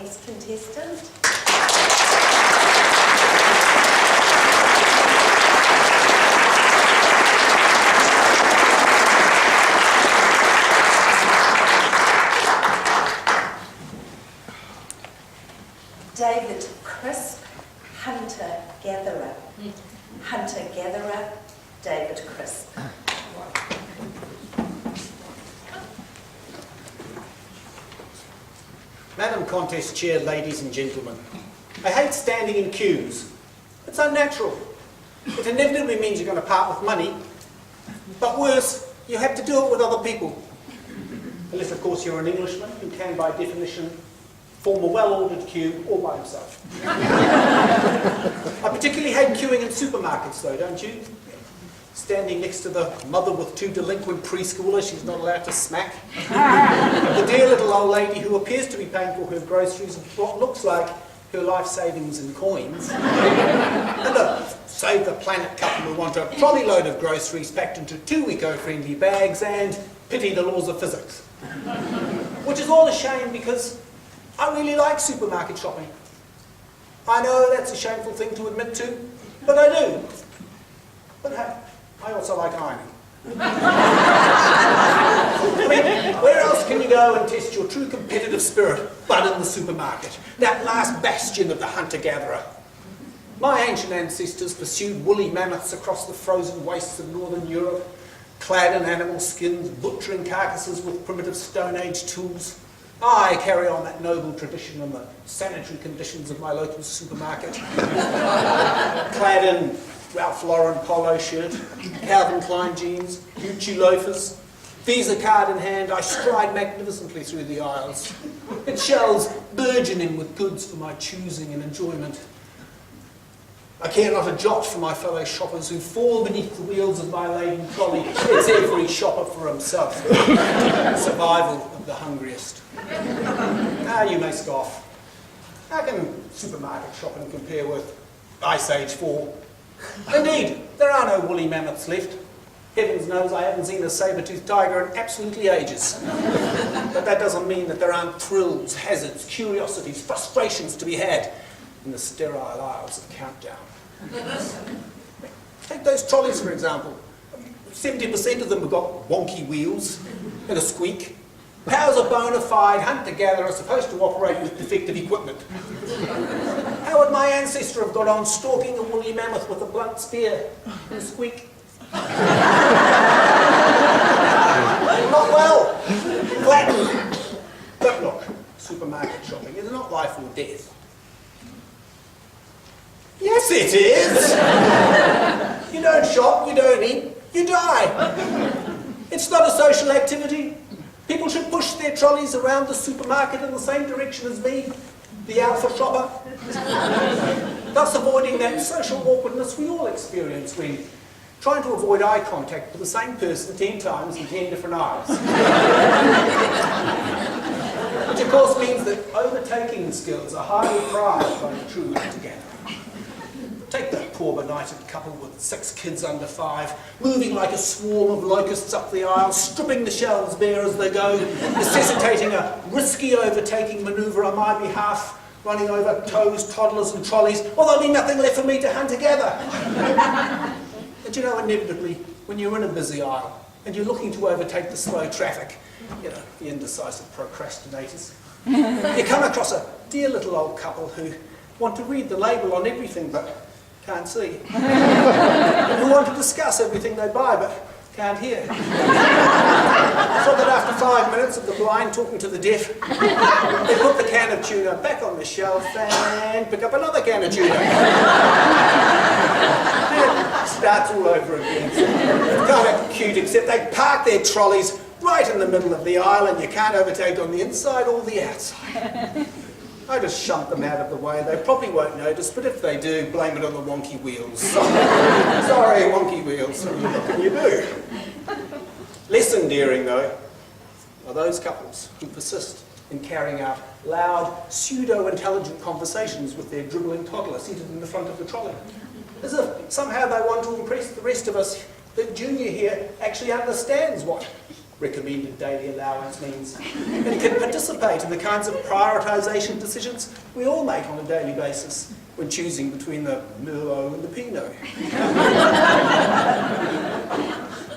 next contestant. David Crisp, hunter-gatherer. Hunter-gatherer, David Crisp. Madam Contest Chair, ladies and gentlemen, I hate standing in queues. It's unnatural. It inevitably means you're going to part with money, but worse, you have to do it with other people. Unless, of course, you're an Englishman who can, by definition, form a well-ordered queue all by himself. I particularly hate queuing in supermarkets, though, don't you? Standing next to the mother with 2 delinquent preschoolers she's not allowed to smack. The dear little old lady who appears to be paying for her groceries with what looks like her life savings in coins. And a Save the Planet couple who want a trolley load of groceries packed into 2 eco-friendly bags and pity the laws of physics. Which is all a shame because I really like supermarket shopping. I know that's a shameful thing to admit to, but I do. But hey, I also like ironing. I mean, where else can you go and test your true competitive spirit but in the supermarket? That last bastion of the hunter-gatherer. My ancient ancestors pursued woolly mammoths across the frozen wastes of northern Europe, clad in animal skins, butchering carcasses with primitive Stone Age tools. I carry on that noble tradition in the sanitary conditions of my local supermarket. Clad in Ralph Lauren polo shirt, Calvin Klein jeans, Gucci loafers. Visa card in hand, I stride magnificently through the aisles. Its shelves burgeoning with goods for my choosing and enjoyment. I care not a jot for my fellow shoppers who fall beneath the wheels of my laden trolley. It's every shopper for himself. Survival of the hungriest. Now you may scoff. How can supermarket shopping compare with Ice Age 4? Indeed, there are no woolly mammoths left. Heavens knows I haven't seen a saber-toothed tiger in absolutely ages. But that doesn't mean that there aren't thrills, hazards, curiosities, frustrations to be had in the sterile aisles of Countdown. Take those trolleys, for example. 70% of them have got wonky wheels and a squeak. How's a bona fide hunter-gatherer supposed to operate with defective equipment? How would my ancestor have got on stalking a woolly mammoth with a blunt spear and a squeak? Not well. Flattened. But look, supermarket shopping is not life or death. Yes, it is. You don't shop, you don't eat, you die. It's not a social activity. People should push their trolleys around the supermarket in the same direction as me, the alpha shopper, thus avoiding that social awkwardness we all experience when trying to avoid eye contact with the same person 10 times in 10 different aisles. Which of course means that overtaking skills are highly prized by the true hunter-gatherer. Take that poor benighted couple with 6 kids under 5, moving like a swarm of locusts up the aisle, stripping the shelves bare as they go, necessitating a risky overtaking manoeuvre on my behalf, running over toes, toddlers and trolleys, or there'll be nothing left for me to hunt together. But you know, inevitably, when you're in a busy aisle and you're looking to overtake the slow traffic, you know, the indecisive procrastinators, you come across a dear little old couple who want to read the label on everything but can't see. And who want to discuss everything they buy but can't hear. So that after 5 minutes of the blind talking to the deaf, they put the can of tuna back on the shelf and pick up another can of tuna. It starts all over again. It's kind of cute, except they park their trolleys right in the middle of the aisle and you can't overtake on the inside or the outside. I just shunt them out of the way. They probably won't notice, but if they do, blame it on the wonky wheels. Sorry, wonky wheels. What can you do? Less endearing, though, are those couples who persist in carrying out loud, pseudo-intelligent conversations with their dribbling toddler seated in the front of the trolley. As if somehow they want to impress the rest of us that Junior here actually understands what recommended daily allowance means, and can participate in the kinds of prioritisation decisions we all make on a daily basis when choosing between the Merlot and the Pinot.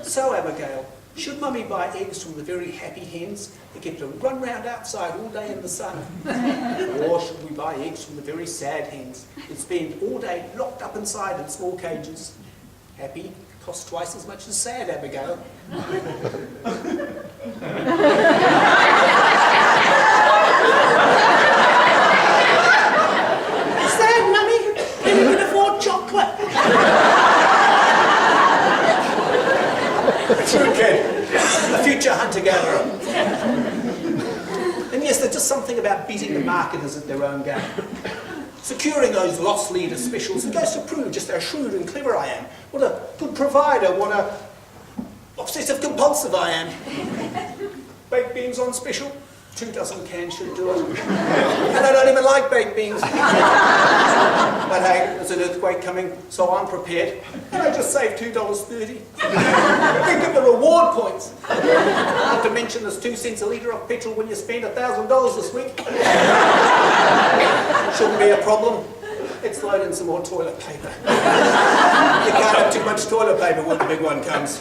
So, Abigail, should Mummy buy eggs from the very happy hens that get to run round outside all day in the sun? Or should we buy eggs from the very sad hens that spend all day locked up inside in small cages? Happy costs twice as much as sad, Abigail. Sad, Mummy? Can you afford chocolate? True kid, a future hunter-gatherer. And yes, there's just something about beating the marketers at their own game. Securing those loss leader specials that goes to prove just how shrewd and clever I am. What a good provider, what a obsessive compulsive I am. Baked beans on special, 2 dozen cans should do it. And I don't even like baked beans. But hey, there's an earthquake coming, so I'm prepared. And I just saved $2.30. Think of the reward points. Not to mention there's 2 cents a litre of petrol when you spend $1,000 this week. Shouldn't be a problem. Let's load in some more toilet paper. You can't have too much toilet paper when the big one comes.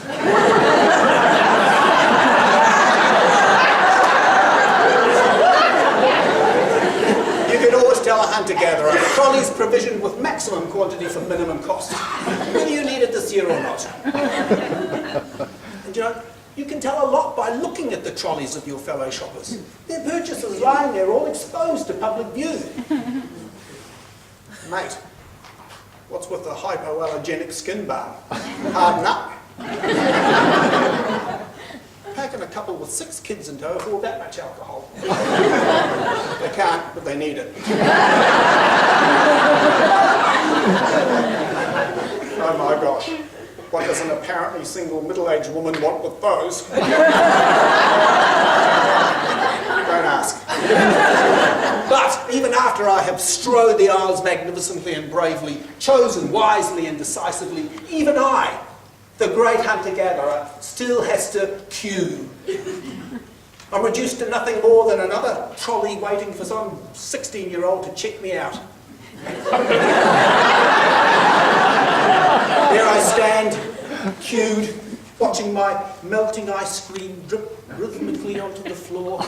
You can always tell a hunter-gatherer. The trolley's provisioned with maximum quantity for minimum cost, whether you need it this year or not. And you know, you can tell a lot by looking at the trolleys of your fellow shoppers. Their purchases lying there all exposed to public view. Mate, what's with the hypoallergenic skin balm? Harden up. Packing a couple with 6 kids in tow afford that much alcohol. They can't, but they need it. Oh my gosh. What does an apparently single middle-aged woman want with those? Don't ask. But even after I have strode the aisles magnificently and bravely, chosen wisely and decisively, even I, the great hunter-gatherer, still has to queue. I'm reduced to nothing more than another trolley waiting for some 16-year-old to check me out. There I stand, queued, watching my melting ice cream drip rhythmically onto the floor,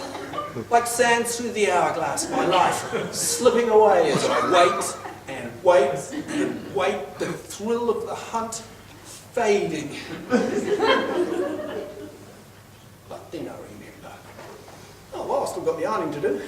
like sand through the hourglass, my life slipping away as I wait and wait and wait, the thrill of the hunt fading. But then I remember, oh well, I've still got the ironing to do.